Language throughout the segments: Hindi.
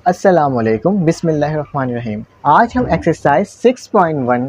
अस्सलामुअलैकुम बिस्मिल्लाहिर्रहमानिर्रहीम। आज हम एक्सरसाइज 6.1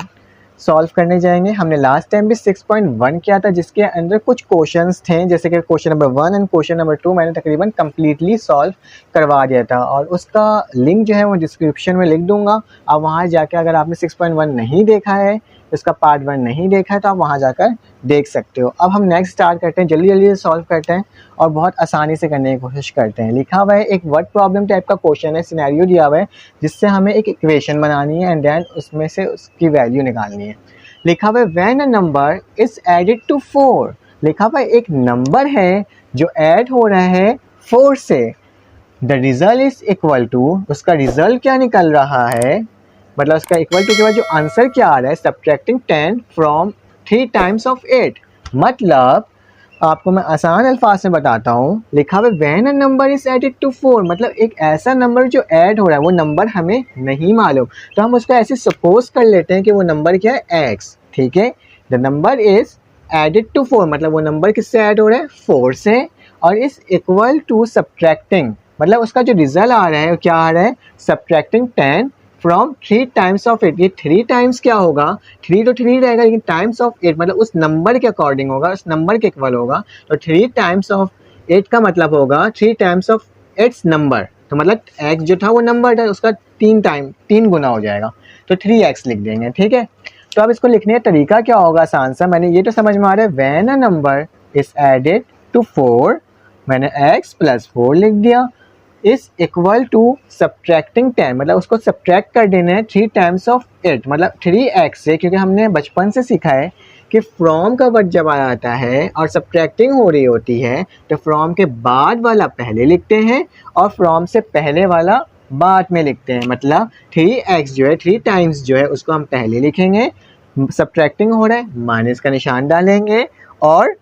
सॉल्व करने जाएंगे। हमने लास्ट टाइम भी 6.1 किया था, जिसके अंदर कुछ क्वेश्चंस थे, जैसे कि question number 1 and question number 2 मैंने तकरीबन कम्प्लीटली सॉल्व करवा दिया था, और उसका लिंक जो है वो डिस्क्रिप्शन में लिख दूंगा। आप वहाँ जाकर अगर आपने 6.1 नहीं देखा है, इसका पार्ट 1 नहीं देखा है, तो आप वहाँ जाकर देख सकते हो। अब हम नेक्स्ट स्टार्ट करते हैं, जल्दी जल्दी से सॉल्व करते हैं और बहुत आसानी से करने की कोशिश करते हैं। लिखा हुआ है एक वर्ड प्रॉब्लम टाइप का क्वेश्चन है, सिनेरियो दिया हुआ है जिससे हमें एक इक्वेशन बनानी है एंड देन उसमें से उसकी वैल्यू निकालनी है। लिखा हुआ है when a number is added to 4। लिखा हुआ है एक नंबर है जो ऐड हो रहा है 4 से। The result is equal to, उसका रिजल्ट क्या निकल रहा है, मतलब उसका इक्वल टू के बाद जो आंसर क्या आ रहा है, सब्ट्रैक्टिंग 10 फ्रॉम 3 टाइम्स ऑफ 8। मतलब आपको मैं आसान अल्फाज में बताता हूँ। लिखा हुआ है when a number is added to 4, मतलब एक ऐसा नंबर जो ऐड हो रहा है, वो नंबर हमें नहीं मालूम, तो हम उसको ऐसे सपोज कर लेते हैं कि वो नंबर क्या है, x। ठीक है, the number is added to 4, मतलब वो नंबर किससे ऐड हो रहा है, 4 से, और इज इक्वल टू सब्ट्रैक्टिंग, मतलब उसका जो रिजल्ट आ रहा है वो क्या आ रहा है, सब्ट्रैक्टिंग 10 फ्रॉम 3 टाइम्स ऑफ 8। ये 3 टाइम्स क्या होगा, 3 तो 3 रहेगा, लेकिन टाइम्स ऑफ 8 मतलब उस नंबर के अकॉर्डिंग होगा, उस नंबर के इक्वल होगा। तो 3 टाइम्स ऑफ 8 का मतलब होगा 3 टाइम्स ऑफ 8 नंबर, तो मतलब x जो था वो नंबर था, उसका 3 गुना हो जाएगा, तो 3x लिख देंगे। ठीक है, तो अब इसको लिखने का तरीका क्या होगा, आसान सा। मैंने ये तो समझ में आ रहा है, when a number is added to 4, मैंने x प्लस 4 लिख दिया, इज इक्वल टू सब्ट्रैक्टिंग 10, मतलब उसको सब्ट्रैक्ट कर देना है 3 टाइम्स ऑफ 8, मतलब 3x से, क्योंकि हमने बचपन से सीखा है कि फ्रॉम का वर्ड जब आ जाता है और सब्ट्रैक्टिंग हो रही होती है तो फ्रॉम के बाद वाला पहले लिखते हैं और फ्रॉम से पहले वाला बाद में लिखते हैं। मतलब 3x जो है, 3 टाइम्स जो है, उसको हम पहले लिखेंगे, सब्ट्रैक्टिंग हो रहा है, माइनस का निशान डालेंगे और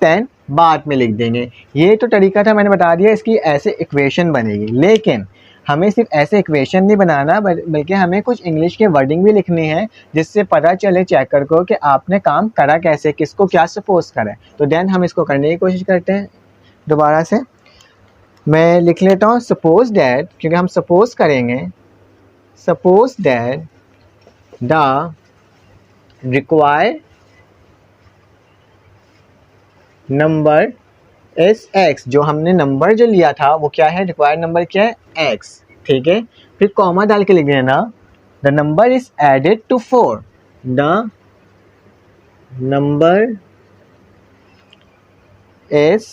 10 बाद में लिख देंगे। ये तो तरीका था, मैंने बता दिया, इसकी ऐसे इक्वेशन बनेगी। लेकिन हमें सिर्फ ऐसे इक्वेशन नहीं बनाना, बल्कि हमें कुछ इंग्लिश के वर्डिंग भी लिखनी है, जिससे पता चले चेकर को कि आपने काम करा कैसे, किसको क्या सपोज करा है। तो देन हम इसको करने की कोशिश करते हैं। दोबारा से मैं लिख लेता हूँ, सपोज डैट, क्योंकि हम सपोज करेंगे, suppose that the required number S x, जो हमने नंबर जो लिया था वो क्या है, रिक्वायर्ड नंबर क्या है, एक्स। ठीक है, फिर कॉमा डाल के लिख देना, the number is added to 4, the number is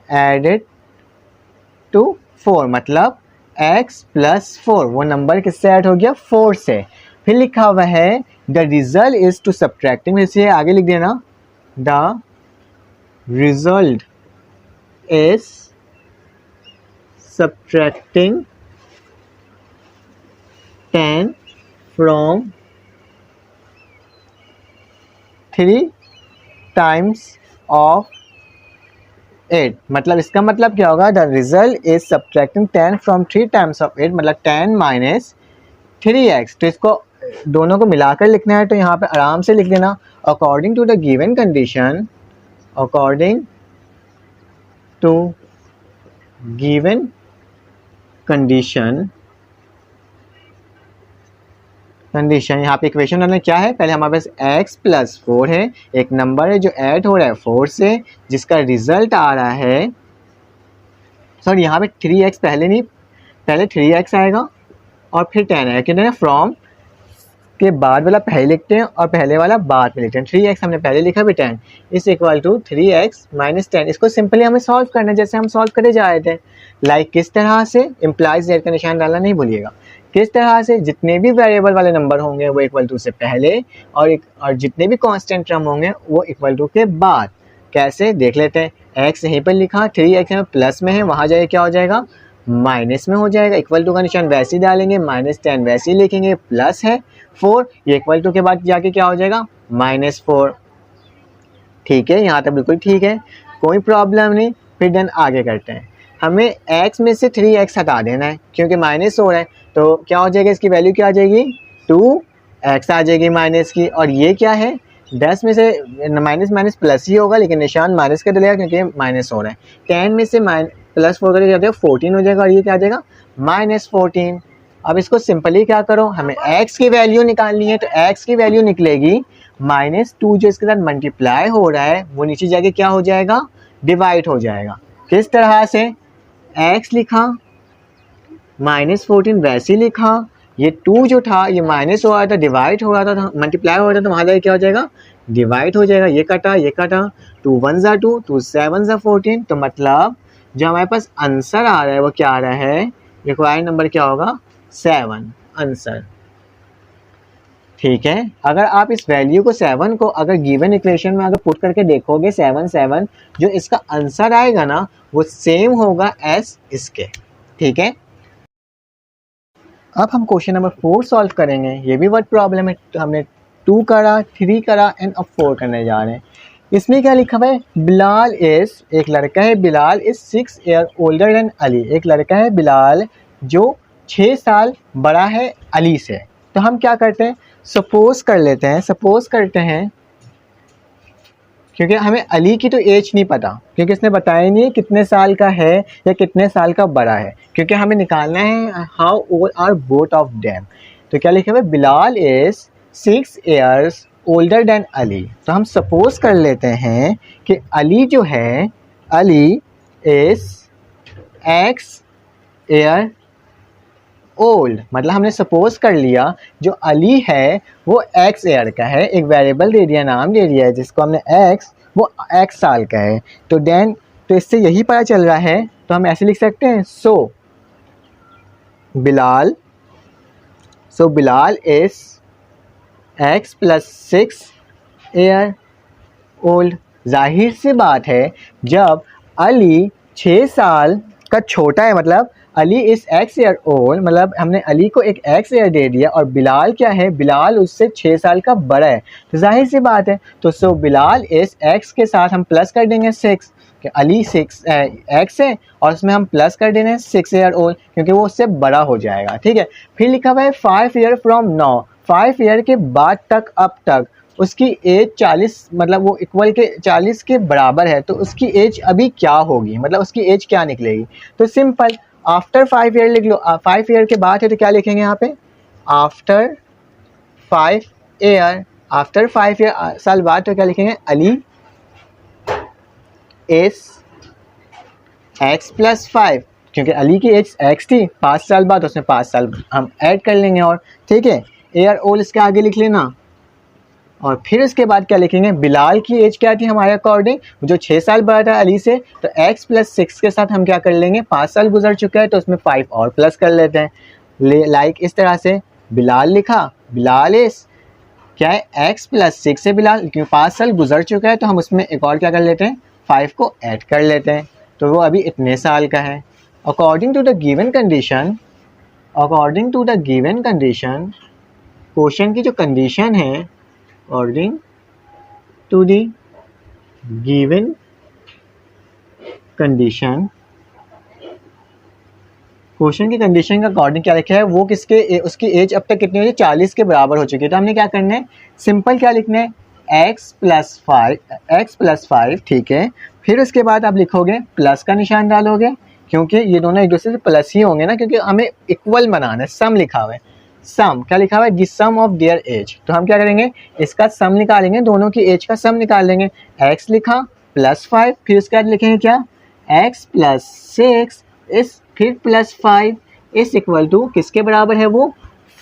added to 4, मतलब x प्लस 4, वो नंबर किससे ऐड हो गया, 4 से। फिर लिखा हुआ है the result is to subtracting, इसे आगे लिख देना, the result is subtracting 10 from 3 times of 8। मतलब इसका मतलब क्या होगा, the result is subtracting 10 from 3 times of 8, मतलब 10 माइनस 3x। तो इसको दोनों को मिलाकर लिखना है, तो यहाँ पे आराम से लिख देना, according to the given condition, according to given condition यहाँ पे इक्वेशन में क्या है, पहले हमारे पास x प्लस 4 है, एक नंबर है जो ऐड हो रहा है 4 से, जिसका रिजल्ट आ रहा है, सॉरी यहाँ पे 3x पहले नहीं, पहले 3x आएगा और फिर 10 आएगा, कितने फ्रॉम के बाद वाला पहले लिखते हैं और पहले वाला बाद में लिखते हैं। 3x हमने पहले लिखा, भी 10 is equal to 3x minus 10। इसको सिंपली हमें सॉल्व करना है, जैसे हम सॉल्व करे जा रहे थे। लाइक किस तरह से, इम्प्लाइज जेड का निशान डालना नहीं भूलिएगा। किस तरह से, जितने भी वेरिएबल वाले नंबर होंगे वो इक्वल टू से पहले, और जितने भी कांस्टेंट टर्म होंगे वो इक्वल टू के बाद। कैसे देख लेते हैं, x यहीं पर लिखा, 3x प्लस में है, वहाँ जाए क्या हो जाएगा, माइनस में हो जाएगा। इक्वल टू का निशान वैसे ही डालेंगे, माइनस 10 वैसे ही लिखेंगे, प्लस है 4, ये इक्वल टू के बाद जाके क्या हो जाएगा, -4। ठीक है, यहाँ तक बिल्कुल ठीक है, कोई प्रॉब्लम नहीं। फिर देन आगे करते हैं, हमें x में से 3x हटा देना है, क्योंकि माइनस हो रहा है, तो क्या हो जाएगा, इसकी वैल्यू क्या आ जाएगी, 2x आ जाएगी माइनस की। और ये क्या है, 10 में से माइनस माइनस प्लस ही होगा, लेकिन निशान माइनस का डलेगा क्योंकि माइनस हो रहा है। 10 में से प्लस 4 करके क्या हो जाएगा 14 हो जाएगा, और ये क्या आ जाएगा -14। अब इसको सिंपली क्या करो, हमें x की वैल्यू निकालनी है, तो x की वैल्यू निकलेगी -2 जो इसके साथ मल्टीप्लाई हो रहा है वो नीचे जाके क्या हो जाएगा, डिवाइड हो जाएगा। किस तरह से, x लिखा -14 वैसे लिखा, ये 2 जो था ये माइनस हो रहा था, डिवाइड हो रहा था, मल्टीप्लाई हो रहा था, तो वहाँ जाके क्या हो जाएगा, डिवाइड हो जाएगा। ये कटा, 2 1 ज़ा 2, 2 7 ज़ा 14, तो मतलब जो हमारे पास आंसर आ रहा है वो क्या आ रहा है, रिक्वायर्ड नंबर क्या होगा 7 आंसर। ठीक है, अगर आप इस वैल्यू को 7 को अगर गिवन इक्वेशन में अगर पुट करके देखोगे 7 7, जो इसका आंसर आएगा ना वो सेम होगा एस इसके। ठीक है, अब हम क्वेश्चन नंबर 4 सॉल्व करेंगे। ये भी वर्ड प्रॉब्लम है, तो हमने 2 करा, 3 करा एंड अब 4 करने जा रहे हैं। इसमें क्या लिखा हुआ है, बिलाल इज, एक लड़का है Bilal is 6 year older than Ali. एक लड़का है बिलाल जो 6 साल बड़ा है अली से। तो हम क्या करते हैं, सपोज कर लेते हैं, सपोज करते हैं, क्योंकि हमें अली की तो एज नहीं पता, क्योंकि इसने बताया नहीं है कितने साल का है या कितने साल का बड़ा है, क्योंकि हमें निकालना है how old are both of them. तो क्या लिखा हुआ है, Bilal is 6 years older than Ali. तो हम सपोज कर लेते हैं कि अली जो है, Ali is x year old, मतलब हमने सपोज कर लिया जो अली है वो x ईयर का है, एक वेरिएबल दे दिया, नाम दे दिया है जिसको हमने x, वो x साल का है। तो देन, तो इससे यही पता चल रहा है, तो हम ऐसे लिख सकते हैं, so Bilal is x + 6 year old. जाहिर सी बात है जब अली 6 साल का छोटा है, मतलब अली इस x ईयर ओल्ड, मतलब हमने अली को एक x ईयर दे दिया, और बिलाल क्या है, बिलाल उससे 6 साल का बड़ा है, तो जाहिर सी बात है, तो सो बिलाल इस x के साथ हम प्लस कर देंगे 6, कि अली 6 x है और उसमें हम प्लस कर देंगे 6 ईयर ओल्ड, क्योंकि वो उससे बड़ा हो जाएगा। ठीक है, फिर लिखा हुआ है 5 ईयर फ्रॉम नाउ, 5 ईयर के बाद तक, अब तक उसकी एज 40, मतलब वो इक्वल के 40 के बराबर है, तो उसकी एज अभी क्या होगी, मतलब उसकी एज क्या निकलेगी। तो सिंपल, आफ्टर 5 ईयर लिख लो, 5 ईयर के बाद है तो क्या लिखेंगे यहाँ पे, आफ्टर 5 ईयर, आफ्टर 5 ईयर साल बाद तो क्या लिखेंगे, अली इज x + 5, क्योंकि अली की एज x थी, 5 साल बाद उसमें 5 साल हम ऐड कर लेंगे। और ठीक है, ईयर ओल्ड इसके आगे लिख लेना, और फिर इसके बाद क्या लिखेंगे, बिलाल की एज क्या थी हमारे अकॉर्डिंग, जो 6 साल बड़ा था अली से, तो x + 6 के साथ हम क्या कर लेंगे, 5 साल गुजर चुका है तो उसमें 5 और प्लस कर लेते हैं। लाइक इस तरह से बिलाल लिखा, बिलाल इज क्या है, x + 6 से बिलाल, क्योंकि 5 साल गुजर चुका है तो हम उसमें एक और क्या कर लेते हैं, 5 को ऐड कर लेते हैं, तो वो अभी इतने साल का है। According to the given condition, according to the given condition, question की जो कंडीशन है, according to the given condition, question की कंडीशन का अकॉर्डिंग क्या लिखा है, वो किसके, उसकी एज अब तक कितनी हो, 40 के बराबर हो चुकी है। तो हमने क्या करना है, सिंपल क्या लिखना है, x + 5, ठीक है। फिर उसके बाद आप लिखोगे, प्लस का निशान डालोगे, क्योंकि ये दोनों एक दूसरे से प्लस ही होंगे ना, क्योंकि हमें इक्वल बनाना है। सम लिखा हुआ है, सम क्या लिखा हुआ है, the sum of their age. तो हम क्या करेंगे, इसका सम निकालेंगे, दोनों की एज का सम निकाल लेंगे। x लिखा +5, फिर उसके बाद लिखेंगे क्या, x + 6 इस, फिर +5 इस इक्वल टू किसके बराबर है, वो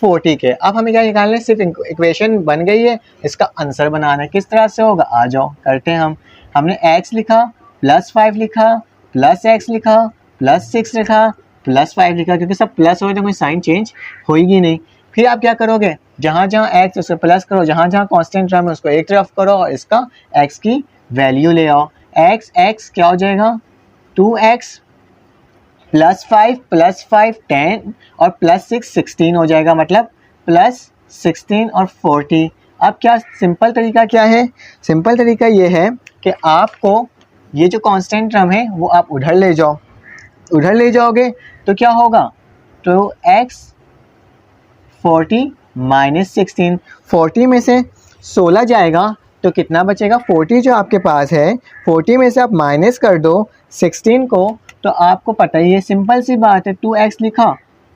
40 के। अब हमें क्या निकालना है, सिर्फ इक्वेशन बन गई है, इसका आंसर बनाना है। किस तरह से होगा, आ जाओ करते हैं हम। हमने x लिखा, +5 लिखा, +x लिखा, +6 लिखा, +5 लिखा, क्योंकि सब प्लस हो तो कोई साइन चेंज होगी नहीं। फिर आप क्या करोगे, जहाँ जहाँ x उसको प्लस करो, जहाँ जहाँ कांस्टेंट टर्म है उसको एक तरफ करो, और इसका x की वैल्यू ले आओ। x क्या हो जाएगा, 2x +5 +5 10 और +6 16 हो जाएगा, मतलब +16 और 40। अब क्या सिंपल तरीका क्या है, सिंपल तरीका ये है कि आपको ये जो कांस्टेंट टर्म है वो आप उधर ले जाओ, उधर ले जाओगे तो क्या होगा, तो x 40 - 16, 40 में से 16 जाएगा तो कितना बचेगा, 40 जो आपके पास है, 40 में से आप माइनस कर दो 16 को, तो आपको पता ही है, सिंपल सी बात है, 2x लिखा,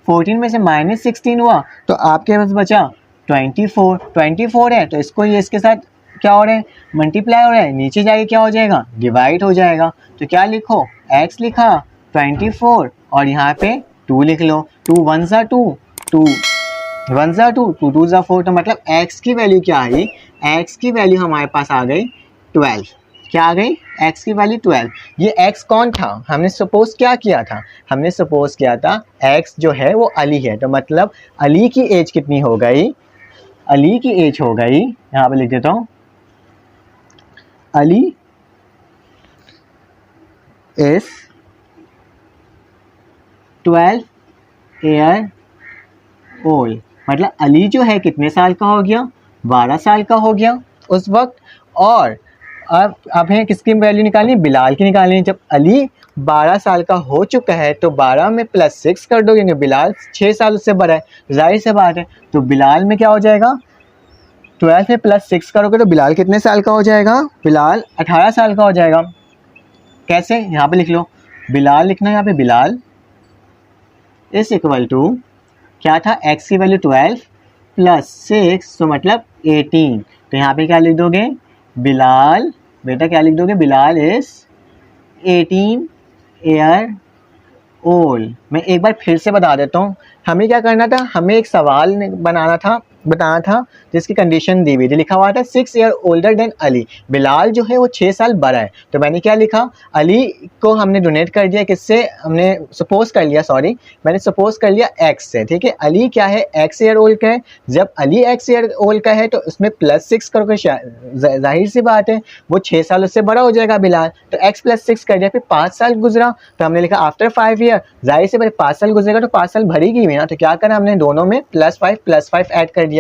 14 में से -16 हुआ, तो आपके पास बचा 24 है, तो इसको ये इसके साथ क्या हो रहा है, मल्टीप्लाई हो रहा है, नीचे जाके क्या हो जाएगा, डिवाइड हो जाएगा। तो क्या लिखो, x लिखा 24 और यहाँ पे 2 लिख लो, 2 1 ज़ा 2, 2 1 ज़ा 2, 2 2 ज़ा 4, तो मतलब x की वैल्यू क्या आई, x की वैल्यू हमारे पास आ गई 12। क्या आ गई, x की वैल्यू 12। ये x कौन था, हमने सपोज क्या किया था, हमने सपोज किया था x जो है वो अली है, तो मतलब अली की एज कितनी हो गई, अली की एज हो गई, यहाँ पे लिख देता हूँ, अली इज 12 ईयर ओल्ड, मतलब अली जो है कितने साल का हो गया, 12 साल का हो गया उस वक्त। और अब है किसकी वैल्यू निकालनी है, बिलाल की निकालनी है। जब अली 12 साल का हो चुका है तो 12 में +6 कर दो, यानी बिलाल 6 साल उससे बड़ा है, जाहिर सी बात है, तो बिलाल में क्या हो जाएगा, 12 में +6 करोगे तो बिलाल कितने साल का हो जाएगा, बिलाल 18 साल का हो जाएगा। कैसे, यहाँ पे लिख लो, बिलाल लिखना है यहाँ पे, बिलाल इज इक्वल टू क्या था, x की वैल्यू 12 +6 तो मतलब 18, तो यहाँ पे क्या लिख दोगे, बिलाल, बेटा क्या लिख दोगे, बिलाल इज 18 ईयर ओल्ड। मैं एक बार फिर से बता देता हूँ, हमें क्या करना था, हमें एक सवाल बताना था जिसकी कंडीशन दी हुई थी, लिखा हुआ था 6 year older than Ali, Bilal जो है वो 6 साल बड़ा है। तो मैंने क्या लिखा, अली को हमने डोनेट कर दिया, किससे, हमने सपोज कर लिया, सॉरी मैंने सपोज कर लिया x से, ठीक है, अली क्या है, x ईयर ओल्ड का है, जब अली x ईयर ओल्ड का है तो उसमें +6 करोगे, जाहिर सी बात है वो 6 साल उससे बड़ा हो जाएगा बिलाल, तो x +6 कर दिया, फिर 5 साल गुजरा तो हमने लिखा आफ्टर 5 ईयर, जाहिर से 5 साल गुजरेगा तो 5 साल भरी हुई ना, तो क्या करा हमने, दोनों में +5 ऐड कर दिया।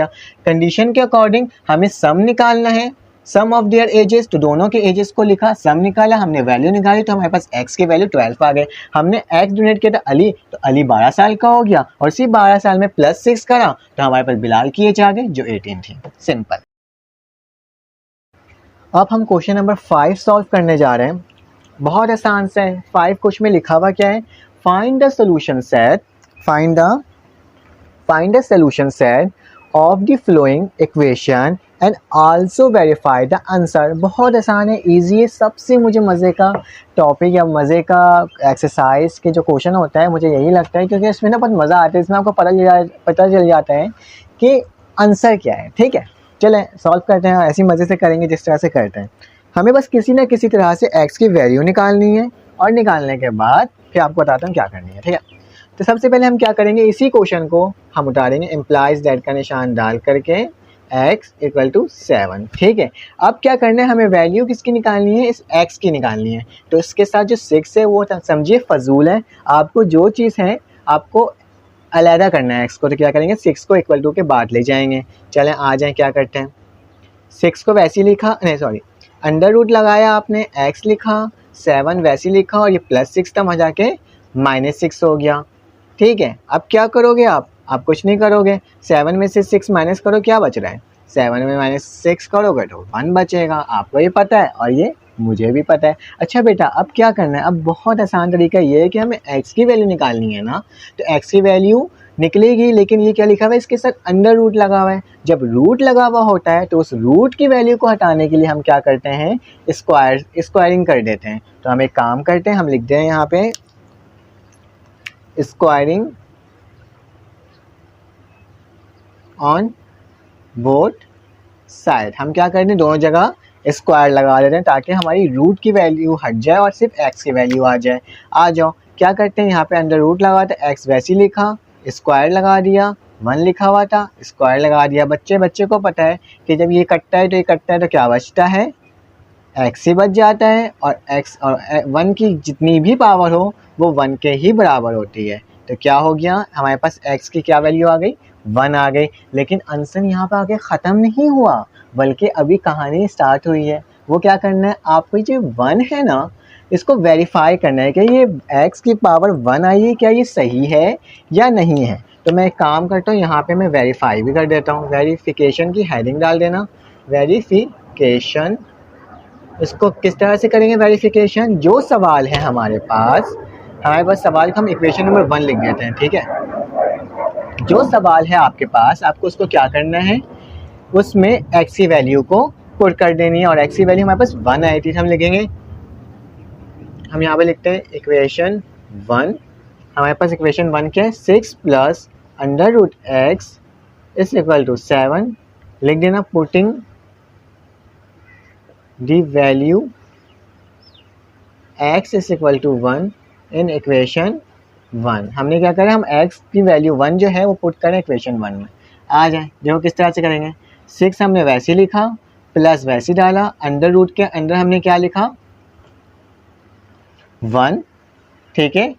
कंडीशन के अकॉर्डिंग हमें सम निकालना है, सम ऑफ देयर एजेस, तो दोनों के एजेस को लिखा, सम निकाला, हमने वैल्यू निकाली, तो हमारे पास x की वैल्यू 12 आ गए। हमने x डोनेट किया था अली, तो अली 12 साल का हो गया, और इसी 12 साल में +6 करा तो हमारे पास बिलाल की एज आ गई जो 18 थी। सिंपल। अब हम क्वेश्चन नंबर 5 सॉल्व करने जा रहे हैं, बहुत आसान सा है। 5 क्वेश्चन में लिखा हुआ क्या है, find the solution set, find the solution set of the flowing equation and also verify the answer. बहुत आसान है, इजी है, सबसे मुझे मज़े का टॉपिक या मज़े का एक्सरसाइज के जो क्वेश्चन होता है मुझे यही लगता है, क्योंकि इसमें ना बहुत मज़ा आता है, इसमें आपको पता चल जाता है कि आंसर क्या है। ठीक है, चलें सॉल्व करते हैं, ऐसी मज़े से करेंगे जिस तरह से करते हैं। हमें बस किसी न किसी तरह से x की वैल्यू निकालनी है, और निकालने के बाद फिर आपको बताता हूँ क्या करनी है। ठीक है, तो सबसे पहले हम क्या करेंगे, इसी क्वेश्चन को हम उतारेंगे इम्प्लाइज दैट का निशान डाल करके x = 7। ठीक है, अब क्या करना है, हमें वैल्यू किसकी निकालनी है, इस x की निकालनी है। तो इसके साथ जो 6 है वो समझिए फजूल है, आपको जो चीज़ है आपको अलहदा करना है x को, तो क्या करेंगे 6 को = के बाद ले जाएंगे। चलें आ जाएँ, क्या करते हैं, 6 को वैसे ही लिखा, नहीं सॉरी अंडर रूट लगाया आपने, x लिखा, 7 वैसे ही लिखा, और ये +6 था वहाँ जाके -6 हो गया। ठीक है, अब क्या करोगे आप कुछ नहीं करोगे, 7 में से 6 माइनस करो, क्या बच रहा है, 7 में -6 करोगे तो 1 बचेगा, आपको ये पता है और ये मुझे भी पता है। अच्छा बेटा अब क्या करना है, अब बहुत आसान तरीका ये है कि हमें x की वैल्यू निकालनी है ना, तो x की वैल्यू निकलेगी, लेकिन ये क्या लिखा हुआ है, इसके साथ अंडर रूट लगा हुआ है। जब रूट लगा हुआ होता है तो उस रूट की वैल्यू को हटाने के लिए हम क्या करते हैं, स्क्वायरिंग कर देते हैं। तो हम एक काम करते हैं, हम लिख दें यहाँ पे स्क्वायरिंग ऑन बोथ साइड। हम क्या करते हैं, दोनों जगह स्क्वायर लगा देते हैं ताकि हमारी रूट की वैल्यू हट जाए और सिर्फ x की वैल्यू आ जाए। आ जाओ, क्या करते हैं, यहाँ पे अंडर रूट लगा था, x वैसे ही लिखा, स्क्वायर लगा दिया, 1 लिखा हुआ था, स्क्वायर लगा दिया। बच्चे को पता है कि जब ये कटता है तो क्या बचता है, x ही बच जाता है, और x और 1 की जितनी भी पावर हो वो 1 के ही बराबर होती है। तो क्या हो गया, हमारे पास x की क्या वैल्यू आ गई, 1 आ गई। लेकिन आंसर यहाँ पे आगे ख़त्म नहीं हुआ, बल्कि अभी कहानी स्टार्ट हुई है। वो क्या करना है, आपको जो 1 है ना, इसको वेरीफाई करना है कि ये x की पावर 1 आई है, क्या ये सही है या नहीं है। तो मैं एक काम करता हूँ, यहाँ पे मैं वेरीफाई भी कर देता हूँ। वेरिफिकेशन की हेडिंग डाल देना, वेरिफिकेशन। इसको किस तरह से करेंगे वेरिफिकेशन, जो सवाल है हमारे पास हमारे पास सवाल को हम इक्वेशन नंबर 1 लिख देते हैं, ठीक है। जो सवाल है आपके पास, आपको उसको क्या करना है, उसमें x की वैल्यू को पुट कर देनी है, और x की वैल्यू हमारे पास 1 आई थी, हम लिखेंगे, हम यहाँ पे लिखते हैं इक्वेशन 1। हमारे पास इक्वेशन 1 क्या है, 6 plus under root x is equal to 7, लिख देना putting the value x is equal to 1 in equation 1। हमने क्या करा, हम x की वैल्यू 1 जो है वो पुट करें इक्वेशन 1 में। आ जाए, देखो किस तरह से करेंगे, 6 हमने वैसे लिखा, प्लस वैसे डाला, अंडर रूट के अंदर हमने क्या लिखा, 1, ठीक है,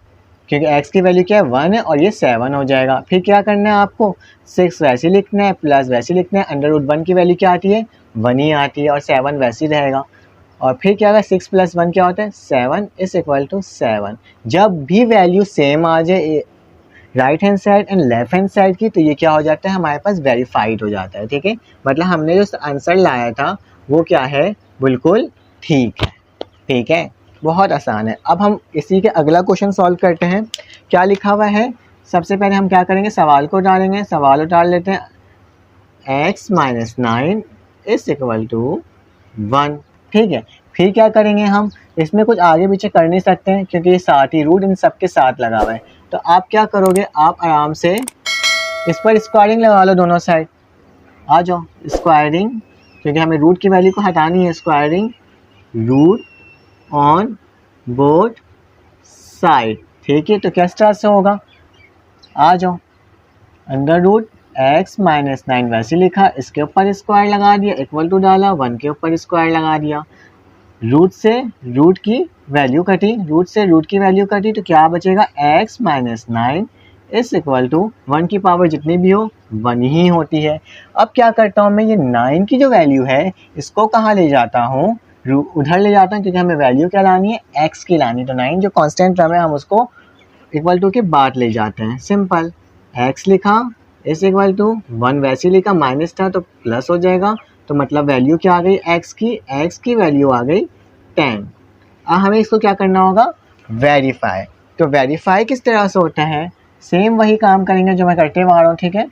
क्योंकि x की वैल्यू क्या है 1 है, और ये 7 हो जाएगा। फिर क्या करना है आपको, 6 वैसे लिखना है, प्लस वैसे लिखना है, अंडर रूट 1 की वैल्यू क्या आती है, 1 ही आती है, और 7 वैसे ही रहेगा। और फिर क्या होगा, 6 प्लस 1 क्या होता है, 7 इज इक्वल टू 7। जब भी वैल्यू सेम आ जाए right hand side and left hand side की, तो ये क्या हो जाता है, हमारे पास वेरीफाइड हो जाता है, ठीक है। मतलब हमने जो आंसर लाया था वो क्या है, बिल्कुल ठीक है, ठीक है, बहुत आसान है। अब हम इसी के अगला क्वेश्चन सॉल्व करते हैं। क्या लिखा हुआ है, सबसे पहले हम क्या करेंगे, सवाल को डालेंगे, सवाल उतार लेते हैं, x minus 9 is equal to 1, ठीक है। फिर क्या करेंगे, हम इसमें कुछ आगे पीछे कर नहीं सकते हैं क्योंकि ये साथ ही रूट इन सब के साथ लगा हुआ है। तो आप क्या करोगे, आप आराम से इस पर स्क्वायरिंग लगा लो दोनों साइड, आ जाओ स्क्वायरिंग, क्योंकि हमें रूट की वैल्यू को हटानी है, squaring root on both side, ठीक है। तो किस तरह से होगा, आ जाओ, अंडर रूट x माइनस 9 वैसे लिखा, इसके ऊपर स्क्वायर लगा दिया, इक्वल टू डाला, 1 के ऊपर स्क्वायर लगा दिया, रूट से रूट की वैल्यू कटी, रूट से रूट की वैल्यू कटी, तो क्या बचेगा, x minus 9 is equal to 1 की पावर जितनी भी हो 1 ही होती है। अब क्या करता हूँ मैं, ये 9 की जो वैल्यू है इसको कहाँ ले जाता हूँ, उधर ले जाता हूँ, क्योंकि हमें वैल्यू क्या लानी है, x की लानी। तो 9 जो कांस्टेंट टर्म है हम उसको इक्वल टू के बाद ले जाते हैं, सिंपल, x लिखा इज इक्वल टू 1 वैसे लिखा, माइनस था तो प्लस हो जाएगा, तो मतलब वैल्यू क्या आ गई, x की वैल्यू आ गई 10। अब हमें इसको क्या करना होगा, वेरीफाई। तो वेरीफाई किस तरह से होता है, सेम वही काम करेंगे जो मैं करते हुआ आ रहा हूँ, ठीक है।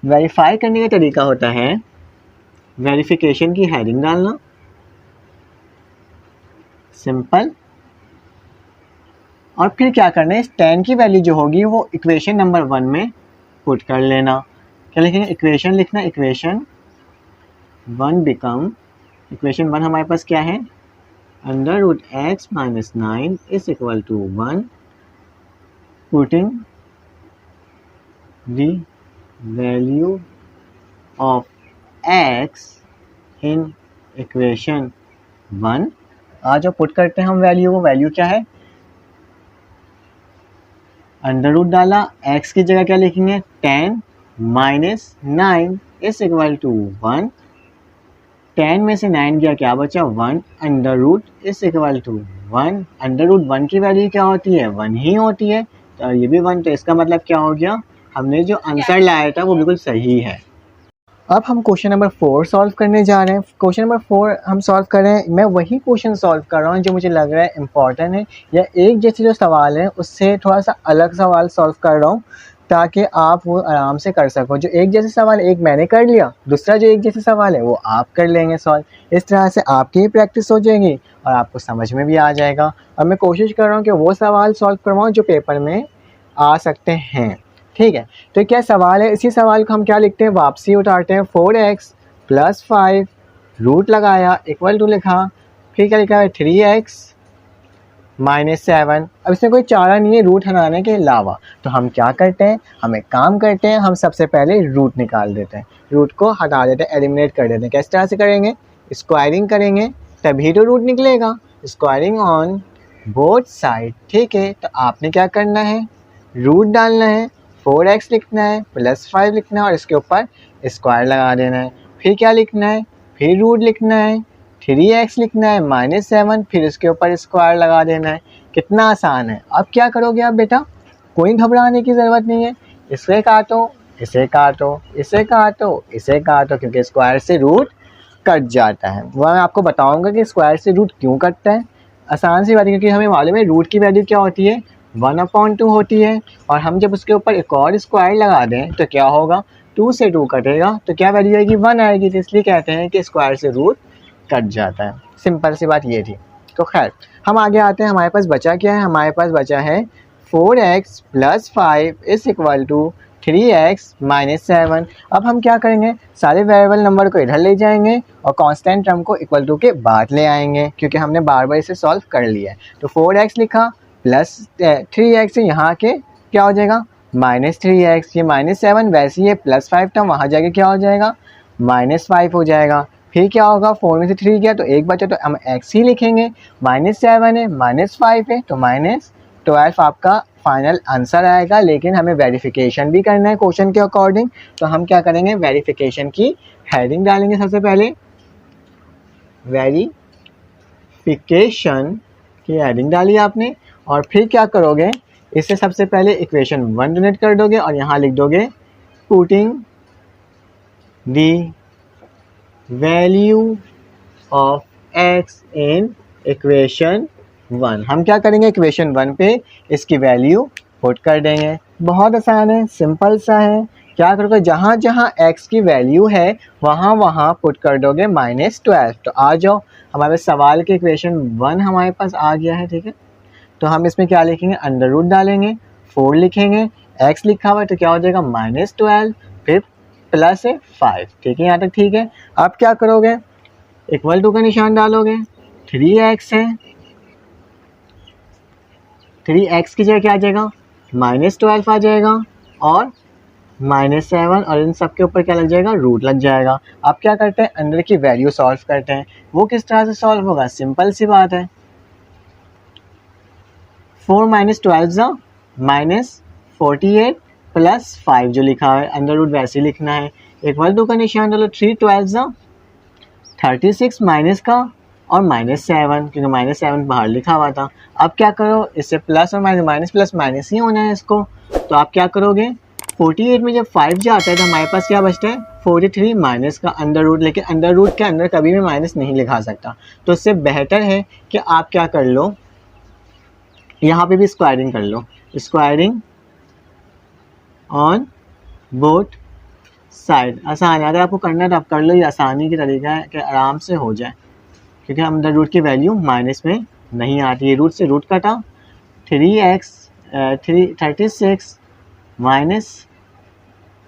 वेरीफाई करने का तरीका होता है, वेरिफिकेशन की हेडिंग डालना, सिंपल, और फिर क्या करना है, इस 10 की वैल्यू जो होगी वो इक्वेशन नंबर 1 में पुट कर लेना। क्या लिखेंगे, इक्वेशन लिखना, इक्वेशन 1 बिकम, इक्वेशन 1 हमारे पास क्या है, under root x minus 9 is equal to 1, putting the value of x in equation 1। आज जो पुट करते हैं हम वैल्यू, वो वैल्यू क्या है, अंडर रूट डाला, x की जगह क्या लिखेंगे, 10 माइनस 9 इज इक्वल टू 1, 10 में से 9 गया, क्या बचा 1, under root is equal to 1, under root 1 की वैल्यू क्या होती है, 1 ही होती है, तो ये भी 1, तो इसका मतलब क्या हो गया, हमने जो आंसर लाया था वो बिल्कुल सही है। अब हम क्वेश्चन नंबर 4 सॉल्व करने जा रहे हैं। क्वेश्चन नंबर 4 हम सॉल्व कर रहे हैं, मैं वही क्वेश्चन सॉल्व कर रहा हूँ जो मुझे लग रहा है इंपॉर्टेंट है, या एक जैसे जो सवाल है उससे थोड़ा सा अलग सवाल सॉल्व कर रहा हूँ ताकि आप वो आराम से कर सको। जो एक जैसे सवाल एक मैंने कर लिया, दूसरा जो एक जैसे सवाल है वो आप कर लेंगे सॉल्व। इस तरह से आपकी ही प्रैक्टिस हो जाएगी और आपको समझ में भी आ जाएगा। और मैं कोशिश कर रहा हूँ कि वो सवाल सॉल्व करवाऊँ जो पेपर में आ सकते हैं, ठीक है। तो क्या सवाल है, इसी सवाल को हम क्या लिखते हैं, वापसी उतारते हैं, 4x प्लस 5 रूट लगाया, इक्वल टू लिखा, फिर क्या लिखा है 3x माइनस 7। अब इसमें कोई चारा नहीं है रूट हटाने के अलावा, तो हम क्या करते हैं, हम एक काम करते हैं, हम सबसे पहले रूट निकाल देते हैं, रूट को हटा देते हैं, एलिमिनेट कर देते हैं। किस तरह से करेंगे, स्क्वायरिंग करेंगे तभी तो रूट निकलेगा, स्क्वायरिंग ऑन बोथ साइड, ठीक है। तो आपने क्या करना है, रूट डालना है, 4x लिखना है, प्लस 5 लिखना है और इसके ऊपर स्क्वायर लगा देना है। फिर क्या लिखना है, फिर रूट लिखना है, 3x लिखना है, माइनस 7, फिर इसके ऊपर स्क्वायर लगा देना है। कितना आसान है। अब क्या करोगे आप बेटा, कोई घबराने की ज़रूरत नहीं है, इसे काटो, इसे काटो, इसे काटो, इसे काटो, क्योंकि स्क्वायर से रूट कट जाता है। वह मैं आपको बताऊंगा कि स्क्वायर से रूट क्यों कटता है। आसान सी बात है, क्योंकि हमें मालूम है रूट की वैल्यू क्या होती है, 1/2 होती है। और हम जब उसके ऊपर एक और स्क्वायर लगा दें तो क्या होगा, 2 से 2 कटेगा तो क्या वैल्यू आएगी, 1 आएगी। तो इसलिए कहते हैं कि स्क्वायर से रूट कट जाता है। सिंपल सी बात ये थी। तो खैर हम आगे आते हैं, हमारे पास बचा क्या है, हमारे पास बचा है 4x + 5 = 3x - 7। अब हम क्या करेंगे, सारे वेरिएबल नंबर को इधर ले जाएंगे और कांस्टेंट टर्म को इक्वल टू के बाद ले आएंगे, क्योंकि हमने बार बार इसे सॉल्व कर लिया है। तो 4x लिखा प्लस 3x यहाँ के क्या हो जाएगा -3x, ये -7, वैसे ये +5 टर्म वहाँ जाके क्या हो जाएगा -5 हो जाएगा। फिर क्या होगा, 4 में से 3 गया तो एक बचा, तो हम x ही लिखेंगे। -7 है, -5 है, तो -12 आपका फाइनल आंसर आएगा। लेकिन हमें वेरिफिकेशन भी करना है क्वेश्चन के अकॉर्डिंग, तो हम क्या करेंगे, वेरिफिकेशन की हेडिंग डालेंगे। सबसे पहले वेरिफिकेशन की हेडिंग डाली आपने, और फिर क्या करोगे, इससे सबसे पहले इक्वेशन 1 डोनेट कर दोगे और यहाँ लिख दोगे putting the value of x in equation 1। हम क्या करेंगे, इक्वेशन 1 पे इसकी वैल्यू पुट कर देंगे। बहुत आसान है, सिंपल सा है। क्या करोगे, जहाँ जहाँ x की वैल्यू है वहाँ वहाँ पुट कर दोगे -12। तो आ जाओ, हमारे सवाल के इक्वेशन 1 हमारे पास आ गया है। ठीक है, तो हम इसमें क्या लिखेंगे, अंडर रूट डालेंगे, 4 लिखेंगे, x लिखा हुआ है तो क्या हो जाएगा -12, फिर प्लस है 5। ठीक है, यहाँ तक ठीक है। अब क्या करोगे, इक्वल टू का निशान डालोगे, 3x है, 3x की जगह क्या आ जाएगा -12 आ जाएगा, और -7, और इन सब के ऊपर क्या लग जाएगा, रूट लग जाएगा। अब क्या करते हैं, अंदर की वैल्यू सॉल्व करते हैं। वो किस तरह से सॉल्व होगा, सिंपल सी बात है, 4 - 12 -48 प्लस 5 जो लिखा है अंडर रूट वैसे ही लिखना है। इक्वल टू का निशान डालो, 3 12 36 माइनस का और -7, क्योंकि -7 बाहर लिखा हुआ था। अब क्या करो, इससे प्लस और माइनस प्लस माइनस ही होना है इसको। तो आप क्या करोगे, 48 में जब 5 जाता है तो हमारे पास क्या बचता है 43 माइनस का अंडर रूट। लेकिन अंडर रूट के अंदर कभी भी माइनस नहीं लिखा सकता, तो इससे बेहतर है कि आप क्या कर लो, यहाँ पे भी स्क्वायरिंग कर लो, स्क्वायरिंग ऑन बोथ साइड। आसान है, अगर आपको करना है तो आप कर लो, ये आसानी की तरीका है कि आराम से हो जाए, क्योंकि अंदर रूट की वैल्यू माइनस में नहीं आती है। रूट से रूट कटा, 36 माइनस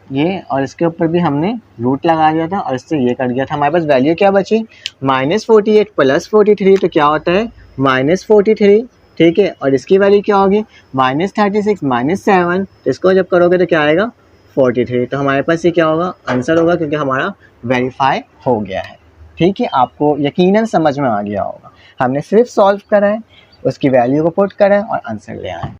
ये, और इसके ऊपर भी हमने रूट लगा दिया था और इससे ये कट गया था। हमारे पास वैल्यू क्या बची, -48 प्लस 43, तो क्या होता है -43। ठीक है, और इसकी वैल्यू क्या होगी, -36 -7, तो इसको जब करोगे तो क्या आएगा 43। तो हमारे पास ये क्या होगा, आंसर होगा, क्योंकि हमारा वेरीफाई हो गया है। ठीक है, आपको यकीनन समझ में आ गया होगा। हमने सिर्फ सॉल्व करा है, उसकी वैल्यू को पुट करा है और आंसर ले आए।